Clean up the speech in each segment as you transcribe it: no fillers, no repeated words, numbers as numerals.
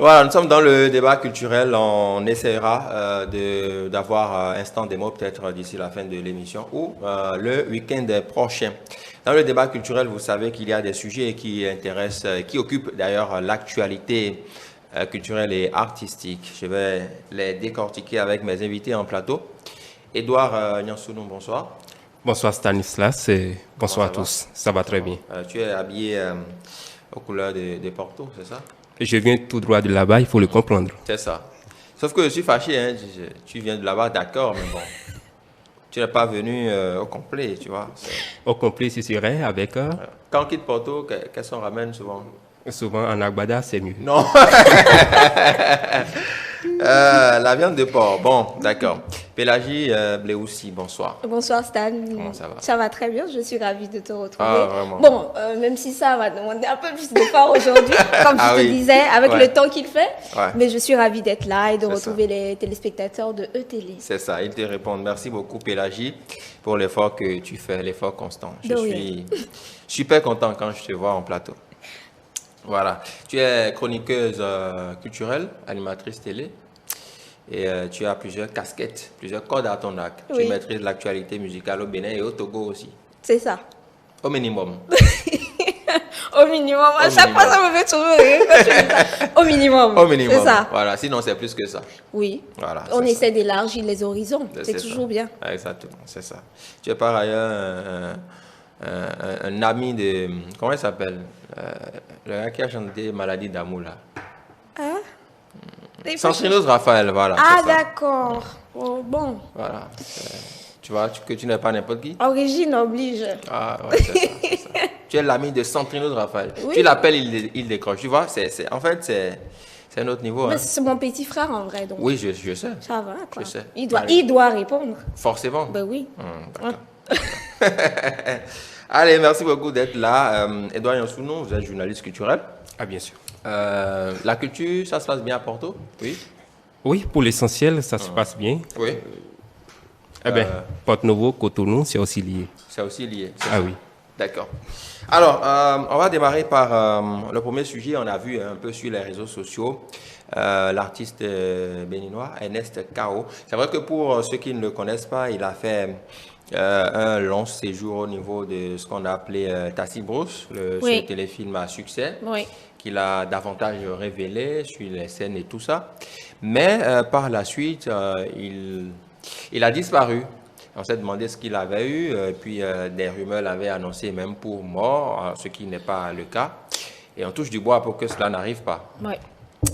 Voilà, nous sommes dans le débat culturel. On essaiera d'avoir un stand démo peut-être d'ici la fin de l'émission ou le week-end prochain. Dans le débat culturel, vous savez qu'il y a des sujets qui intéressent, qui occupent d'ailleurs l'actualité culturelle et artistique. Je vais les décortiquer avec mes invités en plateau. Édouard Nyansounou, bonsoir. Bonsoir Stanislas et bonsoir à tous. Ça va très bien. Tu es habillé aux couleurs de Porto, c'est ça? Je viens tout droit de là-bas, il faut le comprendre. C'est ça. Sauf que je suis fâché, hein. Tu viens de là-bas, d'accord, mais bon. Tu n'es pas venu au complet, tu vois. Au complet, ce serait avec... Quand on quitte Porto, qu'est-ce qu'on ramène souvent? Souvent en agbada, c'est mieux. Non. La viande de porc. Bon, d'accord. Pélagie Bléoussi, bonsoir. Bonsoir Stan. Comment ça va? Ça va très bien, je suis ravie de te retrouver. Ah, vraiment? Bon, même si ça va demander un peu plus d'efforts aujourd'hui, comme je te disais, avec le temps qu'il fait. Ouais. Mais je suis ravie d'être là et de retrouver les téléspectateurs de E-Télé. C'est ça, ils te répondent. Merci beaucoup Pélagie pour l'effort que tu fais, l'effort constant. Je suis super content quand je te vois en plateau. Voilà. Tu es chroniqueuse culturelle, animatrice télé. Et tu as plusieurs casquettes, plusieurs cordes à ton arc. Oui. Tu maîtrises l'actualité musicale au Bénin et au Togo aussi. C'est ça. Au minimum. Au minimum. À chaque fois, ça me fait toujours rire quand tu dis ça. Au minimum. Au minimum. C'est ça. Voilà. Sinon, c'est plus que ça. Oui. Voilà. On essaie d'élargir les horizons. C'est toujours bien. Exactement. C'est ça. Tu es par ailleurs un ami de... Comment il s'appelle? Le gars qui a chanté Maladie d'amour, là. Hein? Santrinos Raphaël, voilà. Ah, d'accord. Oh, bon. Voilà. Tu vois que tu n'es pas n'importe qui. Origine oblige. Ah, ouais, c'est ça. Tu es l'ami de Santrinos Raphaël. Oui. Tu l'appelles, il décroche. Tu vois, en fait, c'est un autre niveau. Mais hein. c'est mon petit frère en vrai. Donc. Oui, je sais. Ça va, quoi. Je sais. Il doit répondre. Forcément. Ben oui. D'accord. Allez, merci beaucoup d'être là. Édouard Nyansounou, vous êtes journaliste culturel. Ah, bien sûr. La culture, ça se passe bien à Porto? Oui. Oui, pour l'essentiel, ça se passe bien. Oui. Eh bien, Porto-Novo, Cotonou, c'est aussi lié. C'est aussi lié. Ah oui. D'accord. Alors, on va démarrer par le premier sujet. On a vu un peu sur les réseaux sociaux l'artiste béninois Ernest Kao. C'est vrai que pour ceux qui ne le connaissent pas, il a fait un long séjour au niveau de ce qu'on a appelé Tassi Brousse, ce téléfilm à succès, qu'il a davantage révélé sur les scènes et tout ça. Mais par la suite, il a disparu. On s'est demandé ce qu'il avait eu, puis des rumeurs l'avaient annoncé même pour mort, ce qui n'est pas le cas. Et on touche du bois pour que cela n'arrive pas. Oui.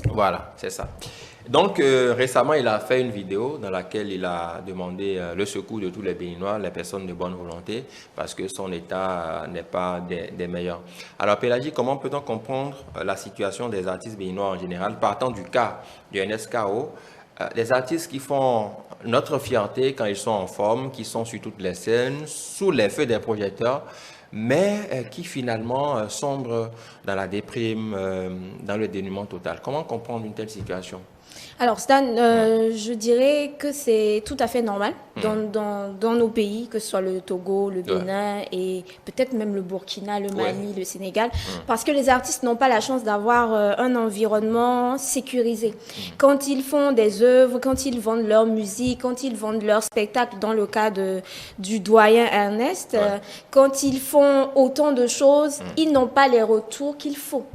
Voilà, c'est ça. Donc, récemment, il a fait une vidéo dans laquelle il a demandé le secours de tous les Béninois, les personnes de bonne volonté, parce que son état n'est pas des meilleurs. Alors, Pélagie, comment peut-on comprendre la situation des artistes béninois en général, partant du cas du NSKO, des artistes qui font notre fierté quand ils sont en forme, qui sont sur toutes les scènes, sous les feux des projecteurs, mais qui finalement sombrent dans la déprime, dans le dénuement total. Comment comprendre une telle situation? Alors Stan, je dirais que c'est tout à fait normal dans nos pays, que ce soit le Togo, le Bénin et peut-être même le Burkina, le Mali, le Sénégal, parce que les artistes n'ont pas la chance d'avoir un environnement sécurisé. Quand ils font des œuvres, quand ils vendent leur musique, quand ils vendent leur spectacle, dans le cas du doyen Ernest, quand ils font autant de choses, ils n'ont pas les retours qu'il faut.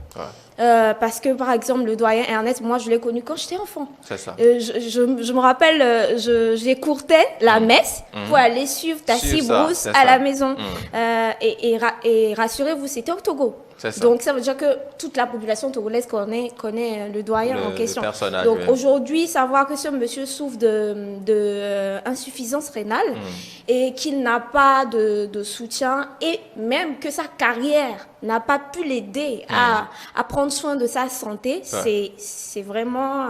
Parce que, par exemple, le doyen Ernest, moi, je l'ai connu quand j'étais enfant. C'est ça. Je me rappelle, j'écourtais la messe pour aller suivre Tassi Brousse à la maison. Et rassurez-vous, c'était au Togo. Donc, ça veut dire que toute la population togolaise connaît le doyen en question. Donc, aujourd'hui, savoir que ce monsieur souffre de insuffisance rénale et qu'il n'a pas de soutien et même que sa carrière n'a pas pu l'aider à prendre soin de sa santé, c'est vraiment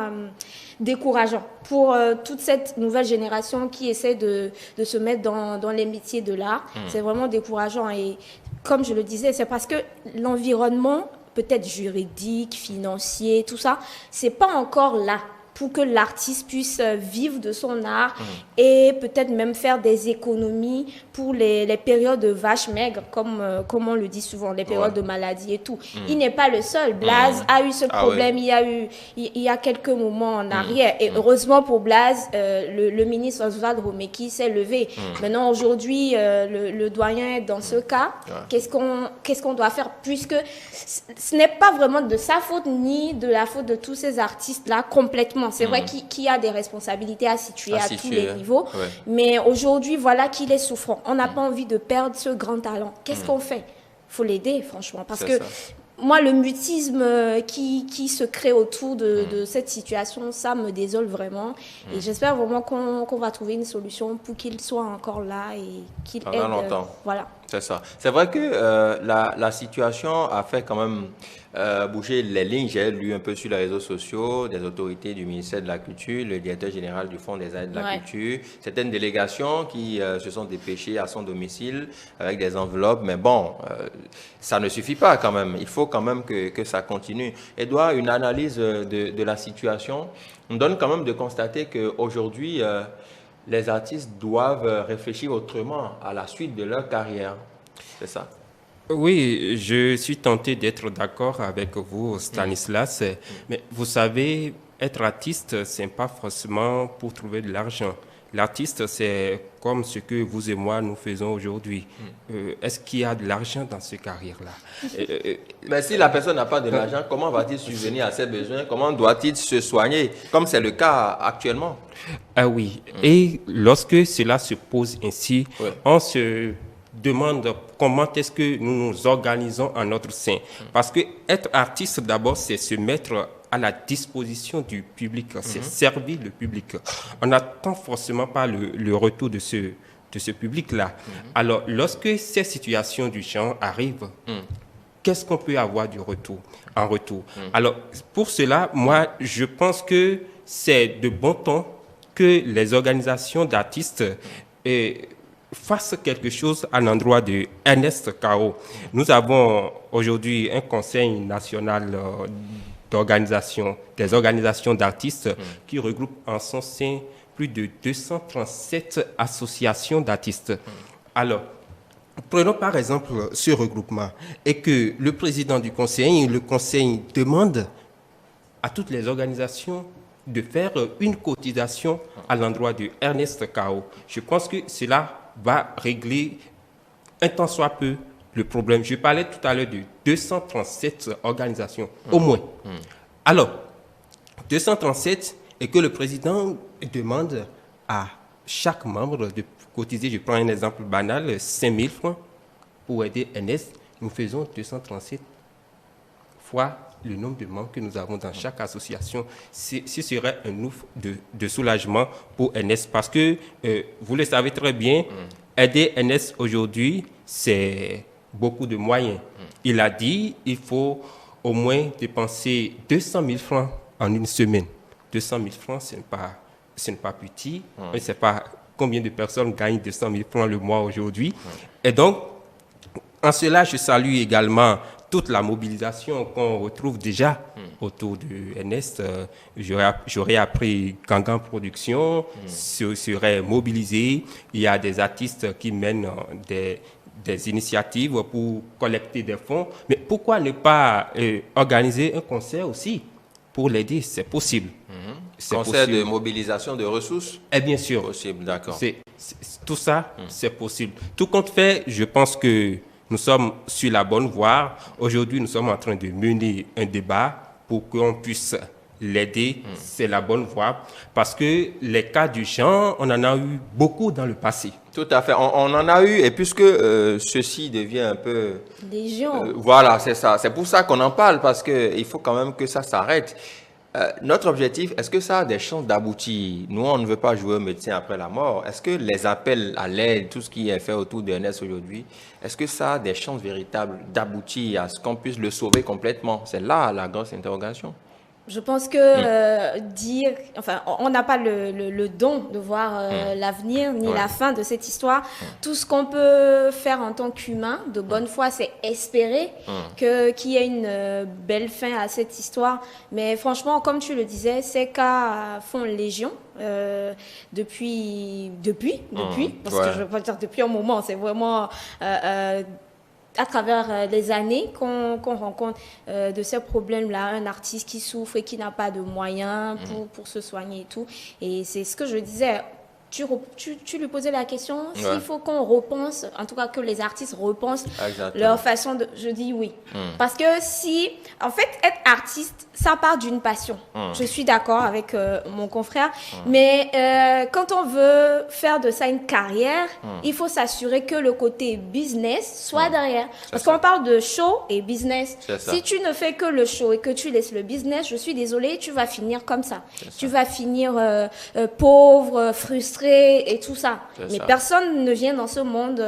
décourageant pour toute cette nouvelle génération qui essaie de se mettre dans les métiers de l'art. C'est vraiment décourageant et comme je le disais, c'est parce que l'environnement, peut-être juridique, financier, tout ça, c'est pas encore là pour que l'artiste puisse vivre de son art et peut-être même faire des économies pour les périodes de vaches maigres, comme on le dit souvent, les périodes de maladie et tout. Il n'est pas le seul. Blaze a eu ce problème il y a quelques moments en arrière. Et heureusement pour Blaze, le ministre Oswald Romeki s'est levé. Maintenant, aujourd'hui, le doyen est dans ce cas. Qu'est-ce qu'on doit faire, puisque ce n'est pas vraiment de sa faute ni de la faute de tous ces artistes-là complètement. C'est vrai qu'il y a des responsabilités à situer à tous les niveaux, mais aujourd'hui, voilà qu'il est souffrant. On n'a pas envie de perdre ce grand talent. Qu'est-ce qu'on fait? Il faut l'aider, franchement, parce que moi, le mutisme qui se crée autour de cette situation, ça me désole vraiment. Et j'espère vraiment qu'on va trouver une solution pour qu'il soit encore là et qu'il aide. Pendant longtemps. Voilà. C'est ça. C'est vrai que la situation a fait quand même bouger les lignes. J'ai lu un peu sur les réseaux sociaux des autorités du ministère de la Culture, le directeur général du Fonds des aides de la Culture, certaines délégations qui se sont dépêchées à son domicile avec des enveloppes. Mais bon, ça ne suffit pas quand même. Il faut quand même que ça continue. Edouard, une analyse de la situation nous donne quand même de constater qu'aujourd'hui, les artistes doivent réfléchir autrement à la suite de leur carrière. C'est ça? Oui, je suis tenté d'être d'accord avec vous, Stanislas. Mais vous savez, être artiste, ce n'est pas forcément pour trouver de l'argent. L'artiste, c'est comme ce que vous et moi nous faisons aujourd'hui. Est-ce qu'il y a de l'argent dans cette carrière-là? Mais si la personne n'a pas de l'argent, comment va-t-il subvenir à ses besoins? Comment doit-il se soigner? Comme c'est le cas actuellement. Ah oui. Et lorsque cela se pose ainsi, on se demande comment est-ce que nous nous organisons en notre sein. Parce que être artiste, d'abord, c'est se mettre à la disposition du public, c'est servir le public. On n'attend forcément pas le retour de ce public-là. Alors, lorsque ces situations du genre arrivent, qu'est-ce qu'on peut avoir en retour? Alors, pour cela, moi, je pense que c'est de bon ton que les organisations d'artistes fassent quelque chose à l'endroit de Ernest Kao. Nous avons aujourd'hui un conseil national des organisations d'artistes qui regroupe en son sein plus de 237 associations d'artistes. Alors, prenons par exemple ce regroupement et que le président du conseil, le conseil demande à toutes les organisations de faire une cotisation à l'endroit de Ernest Kao. Je pense que cela va régler un tant soit peu le problème. Je parlais tout à l'heure de 237 organisations, au moins. Alors, 237, et que le président demande à chaque membre de cotiser, je prends un exemple banal, 5 000 francs pour aider Ernest. Nous faisons 237 fois le nombre de membres que nous avons dans chaque association. Ce serait un ouf de soulagement pour Ernest, parce que, vous le savez très bien, aider Ernest aujourd'hui, c'est beaucoup de moyens. Il a dit il faut au moins dépenser 200 000 francs en une semaine. 200 000 francs, ce n'est pas petit. Je ne sais pas combien de personnes gagnent 200 000 francs le mois aujourd'hui. Et donc, en cela, je salue également toute la mobilisation qu'on retrouve déjà autour de Ernest. J'aurais appris Gangan Production serait mobilisé. Il y a des artistes qui mènent des initiatives pour collecter des fonds. Mais pourquoi ne pas organiser un concert aussi pour l'aider? C'est possible. Concert de mobilisation de ressources? Et bien sûr. Possible, d'accord. Tout ça, c'est possible. Tout compte fait, je pense que nous sommes sur la bonne voie. Aujourd'hui, nous sommes en train de mener un débat pour qu'on puisse l'aider. C'est la bonne voie. Parce que les cas du genre, on en a eu beaucoup dans le passé. Tout à fait. On en a eu, et puisque ceci devient un peu... Légion. Voilà, c'est ça. C'est pour ça qu'on en parle, parce qu'il faut quand même que ça s'arrête. Notre objectif, est-ce que ça a des chances d'aboutir? Nous, on ne veut pas jouer au médecin après la mort. Est-ce que les appels à l'aide, tout ce qui est fait autour d'Ernest aujourd'hui, est-ce que ça a des chances véritables d'aboutir à ce qu'on puisse le sauver complètement? C'est là la grosse interrogation. Je pense que on n'a pas le don de voir l'avenir ni la fin de cette histoire. Tout ce qu'on peut faire en tant qu'humain, de bonne foi, c'est espérer qu'il y ait une belle fin à cette histoire. Mais franchement, comme tu le disais, ces cas font légion depuis, parce que je ne veux pas dire depuis un moment, c'est vraiment... à travers les années qu'on rencontre de ces problèmes-là, un artiste qui souffre et qui n'a pas de moyens pour se soigner et tout. Et c'est ce que je disais. Tu lui posais la question, s'il faut qu'on repense, en tout cas que les artistes repensent leur façon de... Je dis oui. Parce que en fait, être artiste, ça part d'une passion. Je suis d'accord avec mon confrère. Mais quand on veut faire de ça une carrière, il faut s'assurer que le côté business soit derrière. Parce qu'on parle de show et business. Si tu ne fais que le show et que tu laisses le business, je suis désolée, tu vas finir comme ça. Tu vas finir pauvre, frustré et tout ça. Mais personne ne vient dans ce monde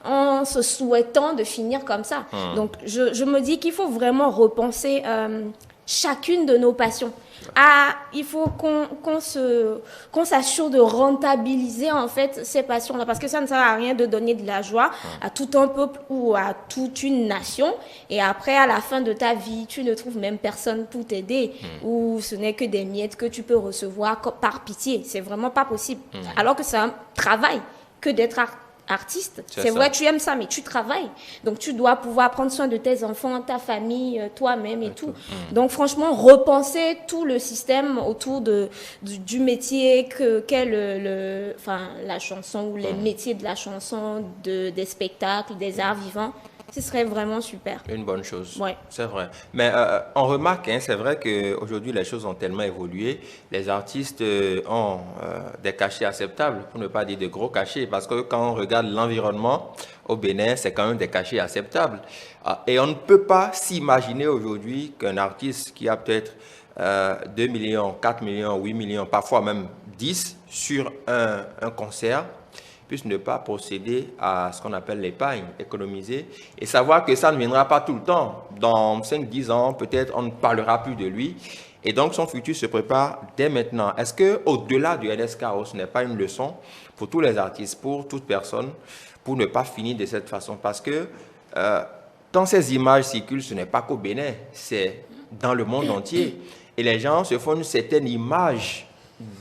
en se souhaitant de finir comme ça. Donc, je me dis qu'il faut vraiment repenser chacune de nos passions. Il faut qu'on s'assure de rentabiliser en fait ces passions-là, parce que ça ne sert à rien de donner de la joie à tout un peuple ou à toute une nation, et après à la fin de ta vie, tu ne trouves même personne pour t'aider, ou ce n'est que des miettes que tu peux recevoir par pitié. C'est vraiment pas possible. Alors que c'est un travail que d'être artiste. C'est vrai, tu aimes ça, mais tu travailles. Donc, tu dois pouvoir prendre soin de tes enfants, ta famille, toi-même et tout. Donc, franchement, repenser tout le système autour du métier qu'est la chanson, ou les métiers de la chanson, des spectacles, des arts vivants. Ce serait vraiment super. Une bonne chose. Ouais. C'est vrai. Mais on remarque, c'est vrai qu'aujourd'hui, les choses ont tellement évolué. Les artistes ont des cachets acceptables, pour ne pas dire de gros cachets. Parce que quand on regarde l'environnement au Bénin, c'est quand même des cachets acceptables. Et on ne peut pas s'imaginer aujourd'hui qu'un artiste qui a peut-être 2 millions, 4 millions, 8 millions, parfois même 10 sur un concert, puisse ne pas procéder à ce qu'on appelle l'épargne, économiser, et savoir que ça ne viendra pas tout le temps. Dans 5-10 ans, peut-être on ne parlera plus de lui, et donc son futur se prépare dès maintenant. Est-ce qu'au-delà du NSKO, ce n'est pas une leçon pour tous les artistes, pour toute personne, pour ne pas finir de cette façon? Parce que quand ces images circulent, ce n'est pas qu'au Bénin, c'est dans le monde entier. Et les gens se font une certaine image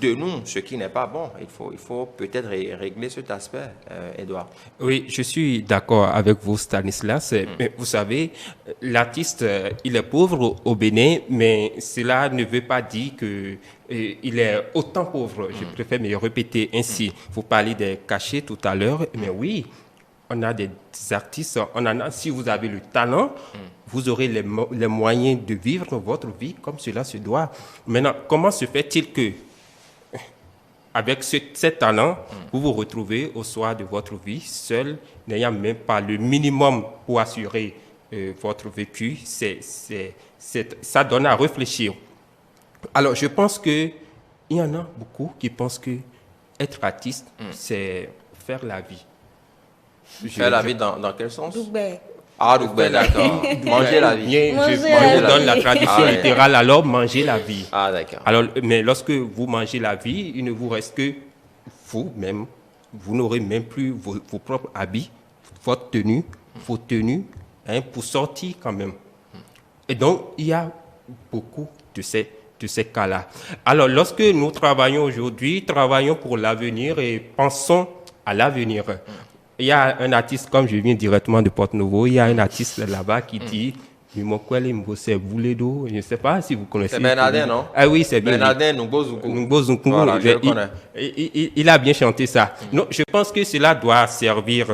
de nous, ce qui n'est pas bon. Il faut peut-être régler cet aspect, Edouard. Oui, je suis d'accord avec vous, Stanislas. Vous savez, l'artiste, il est pauvre au Bénin, mais cela ne veut pas dire qu'il est autant pauvre. Je préfère me répéter ainsi. Vous parlez des cachets tout à l'heure, mais oui, on a des artistes, si vous avez le talent, vous aurez les moyens de vivre votre vie comme cela se doit. Maintenant, comment se fait-il que avec ce talent, vous vous retrouvez au soir de votre vie seul, n'ayant même pas le minimum pour assurer votre vécu? Ça donne à réfléchir. Alors, je pense qu'il y en a beaucoup qui pensent que être artiste, c'est faire la vie. Faire la vie dans quel sens? Doubé. Ah, Doubé, d'accord. Manger la vie. Je vous donne la traduction littérale, alors manger la vie. Ah, d'accord. Alors, mais lorsque vous mangez la vie, il ne vous reste que vous-même. Vous n'aurez même plus vos propres habits, votre tenue, vos tenues, pour sortir quand même. Et donc, il y a beaucoup de ces cas-là. Alors, lorsque nous travaillons aujourd'hui, travaillons pour l'avenir et pensons à l'avenir. Il y a un artiste, comme je viens directement de Porto-Novo, il y a un artiste là-bas qui dit je ne sais pas si vous connaissez. C'est Bernardin, non? Ah oui, c'est bien. Bernardin Nungbo-Zungu. Voilà, il a bien chanté ça. Non, je pense que cela doit servir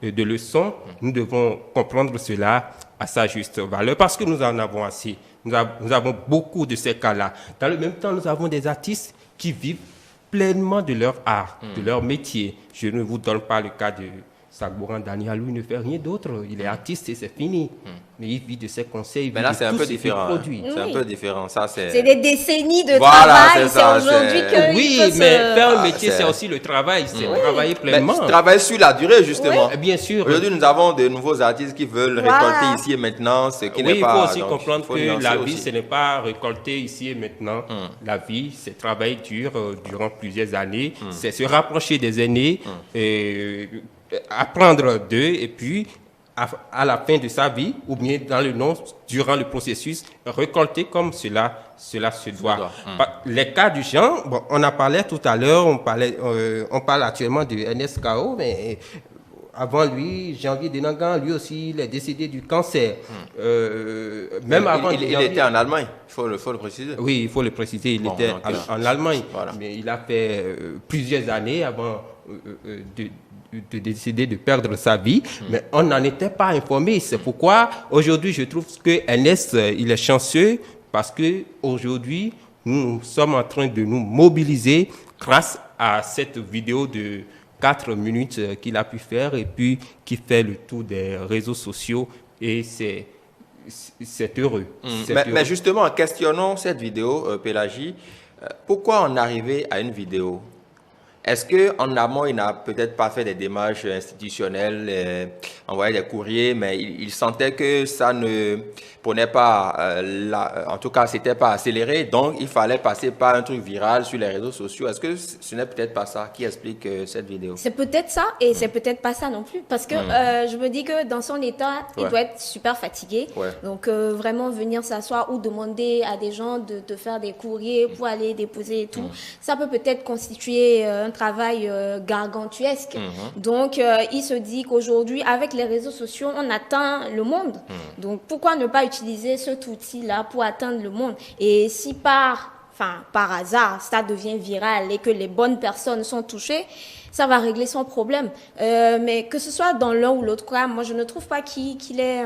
de leçon. Nous devons comprendre cela à sa juste valeur parce que nous en avons assez. Nous avons beaucoup de ces cas-là. Dans le même temps, nous avons des artistes qui vivent pleinement de leur art, de leur métier. Je ne vous donne pas le cas de Sagbouran Danielou, il ne fait rien d'autre. Il est artiste et c'est fini. mais il vit de ses conseils. Mais là, c'est un peu différent. C'est un peu différent. C'est des décennies de travail. C'est aujourd'hui que. Oui, mais faire un métier, c'est aussi le travail. C'est travailler pleinement. Travailler sur la durée, justement. Oui. Bien sûr. Aujourd'hui, nous avons de nouveaux artistes qui veulent récolter ici et maintenant, ce qui n'est pas. Il faut aussi comprendre que la vie, ce n'est pas récolter ici et maintenant. La vie, c'est travailler dur durant plusieurs années. C'est se rapprocher des aînés, apprendre d'eux et puis à la fin de sa vie, ou bien durant le processus, récolter comme cela se doit. Les cas du genre, on en parlait tout à l'heure, on parle actuellement de NSKO, mais avant lui, Janvier Denangan, lui aussi, il est décédé du cancer. Même avant il était en Allemagne, il faut le préciser. Oui, il faut le préciser, il était en Allemagne, mais il a fait plusieurs années avant de décider de perdre sa vie, mais on n'en était pas informé. C'est pourquoi aujourd'hui je trouve que Ernest il est chanceux parce que aujourd'hui nous sommes en train de nous mobiliser grâce à cette vidéo de 4 minutes qu'il a pu faire et puis qui fait le tour des réseaux sociaux et c'est heureux. Mais justement, questionnons cette vidéo, Pélagie. Pourquoi on est arrivé à une vidéo? Est-ce qu'en amont, il n'a peut-être pas fait des démarches institutionnelles, envoyé des courriers, mais il sentait que ça ne prenait pas, en tout cas, c'était pas accéléré, donc il fallait passer par un truc viral sur les réseaux sociaux. Est-ce que ce n'est peut-être pas ça qui explique cette vidéo? C'est peut-être ça, et c'est peut-être pas ça non plus, parce que je me dis que dans son état, il doit être super fatigué. Donc, vraiment venir s'asseoir ou demander à des gens de faire des courriers pour aller déposer et tout, ça peut peut-être constituer un travail gargantuesque. Donc, il se dit qu'aujourd'hui, avec les réseaux sociaux, on atteint le monde. Donc, pourquoi ne pas utiliser cet outil-là pour atteindre le monde? Et si par hasard, ça devient viral et que les bonnes personnes sont touchées, ça va régler son problème. Mais que ce soit dans l'un ou l'autre cas, moi, je ne trouve pas qu'il est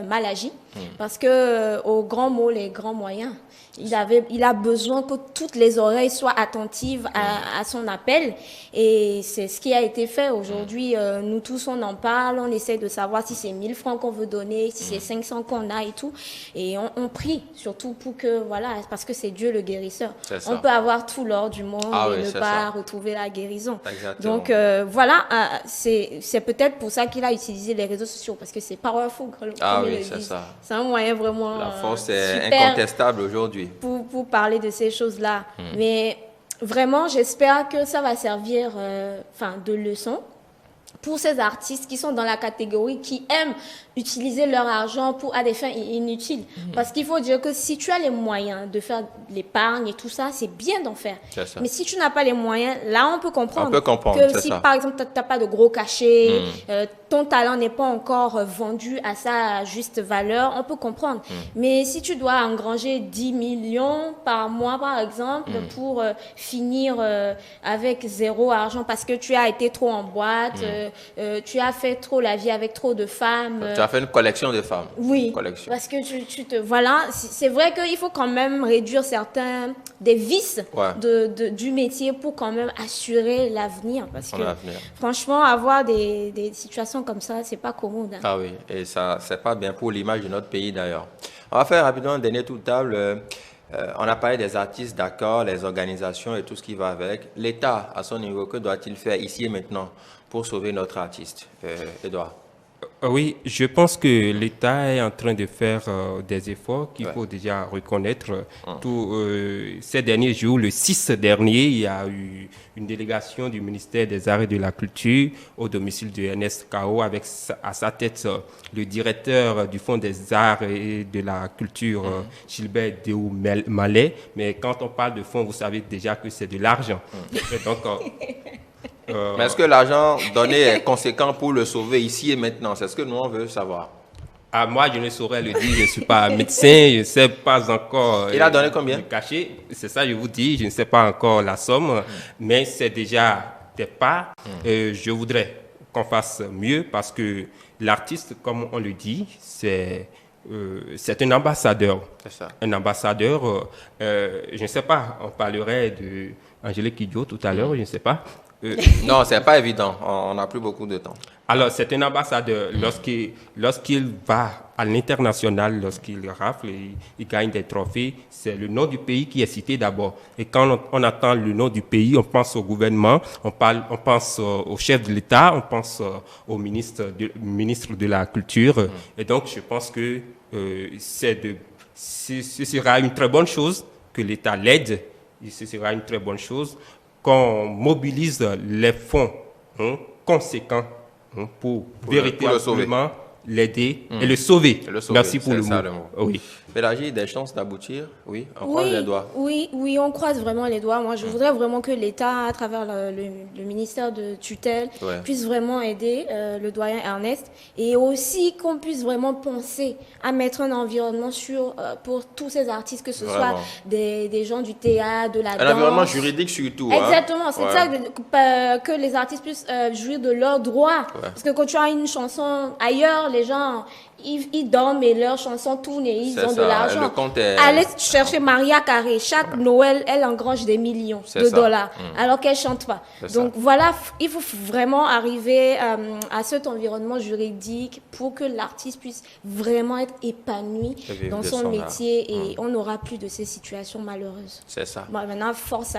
mal agi. Parce que, au grand mot, les grands moyens. Il a besoin que toutes les oreilles soient attentives à son appel. Et c'est ce qui a été fait aujourd'hui. Nous tous, on en parle. On essaie de savoir si c'est 1000 francs qu'on veut donner, si c'est 500 qu'on a et tout. Et on prie, surtout pour que, parce que c'est Dieu le guérisseur. On peut avoir tout l'or du monde et ne pas retrouver la guérison. Exactement. Donc, c'est peut-être pour ça qu'il a utilisé les réseaux sociaux, parce que c'est powerful. C'est ça. C'est un moyen vraiment la force est incontestable aujourd'hui. Pour parler de ces choses-là. Mais vraiment, j'espère que ça va servir de leçon pour ces artistes qui sont dans la catégorie qui aiment utiliser leur argent à des fins inutiles. Parce qu'il faut dire que si tu as les moyens de faire l'épargne et tout ça, c'est bien d'en faire. Mais si tu n'as pas les moyens, là, on peut comprendre. Que si, par exemple, tu n'as pas de gros cachets, ton talent n'est pas encore vendu à sa juste valeur, on peut comprendre. Mais si tu dois engranger 10 millions par mois, par exemple, pour finir avec zéro argent parce que tu as été trop en boîte, tu as fait trop la vie avec trop de femmes. Tu as fait une collection de femmes. Oui, parce que c'est vrai qu'il faut quand même réduire certains des vices du métier pour quand même assurer l'avenir. Parce que franchement, avoir des situations comme ça, c'est pas commode. Hein. Ah oui, et ça, c'est pas bien pour l'image de notre pays d'ailleurs. On va faire rapidement un dernier tour de table. On a parlé des artistes, d'accord, les organisations et tout ce qui va avec. L'État, à son niveau, que doit-il faire ici et maintenant pour sauver notre artiste? Edouard. Oui, je pense que l'État est en train de faire des efforts qu'il faut déjà reconnaître. Ces derniers jours, le 6 dernier, il y a eu une délégation du ministère des Arts et de la Culture au domicile de Ernest Kao avec à sa tête le directeur du Fonds des Arts et de la Culture, Gilbert Déou-Mallet. Mais quand on parle de fonds, vous savez déjà que c'est de l'argent. Donc, mais est-ce que l'argent donné est conséquent pour le sauver ici et maintenant? C'est ce que nous, on veut savoir. Moi, je ne saurais le dire. Je ne suis pas médecin. Je ne sais pas encore. Il a donné combien? Caché. C'est ça, je vous dis. Je ne sais pas encore la somme. Mais c'est déjà des pas. Je voudrais qu'on fasse mieux parce que l'artiste, comme on le dit, c'est un ambassadeur. C'est ça. Un ambassadeur. Je ne sais pas. On parlerait d'Angélique Kidjo tout à l'heure. Je ne sais pas. Non, c'est pas évident. On n'a plus beaucoup de temps. Alors, c'est un ambassadeur. Lorsqu'il va à l'international, lorsqu'il rafle, il gagne des trophées, c'est le nom du pays qui est cité d'abord. Et quand on attend le nom du pays, on pense au gouvernement, on pense au chef de l'État, on pense au ministre de la Culture. Et donc, je pense que ce sera une très bonne chose que l'État l'aide. Et ce sera une très bonne chose qu'on mobilise les fonds conséquents pour véritablement l'aider et le sauver. Merci pour le mot. Oui. Pélagie, des chances d'aboutir? Oui, on croise les doigts. Oui, on croise vraiment les doigts. Moi, je voudrais vraiment que l'État, à travers le ministère de tutelle, puisse vraiment aider le doyen Ernest et aussi qu'on puisse vraiment penser à mettre un environnement sûr pour tous ces artistes, que ce soit des gens du théâtre, de la danse. Un environnement juridique surtout. Exactement, c'est ça que les artistes puissent jouir de leurs droits. Parce que quand tu as une chanson ailleurs, les gens... Ils dorment et leurs chansons tournent et ils ont de l'argent. Allez chercher Maria Carré. Chaque Noël, elle engrange des millions de dollars alors qu'elle ne chante pas. Donc voilà, il faut vraiment arriver à cet environnement juridique pour que l'artiste puisse vraiment être épanoui dans son métier et on n'aura plus de ces situations malheureuses. C'est ça. Bon, maintenant, force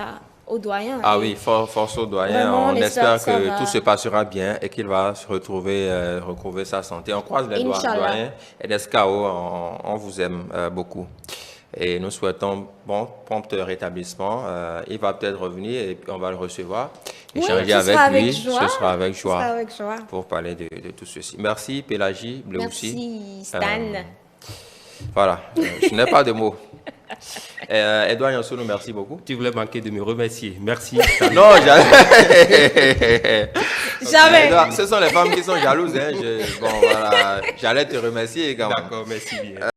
au doyen. Ah oui, force au doyen. On espère que tout se passera bien et qu'il va se retrouver sa santé. On croise les doigts, doyen. Et SKO, on vous aime beaucoup. Et nous souhaitons prompt rétablissement. Il va peut-être revenir et puis on va le recevoir. Échanger avec lui. Ce sera avec joie. Pour parler de tout ceci. Merci Pélagie, Bleoussi. Merci Stan. Voilà, je n'ai pas de mots. Edouard Yansounou, merci beaucoup. Tu voulais manquer de me remercier. Merci. Non, jamais. Ce sont les femmes qui sont jalouses. J'allais te remercier. D'accord, merci bien.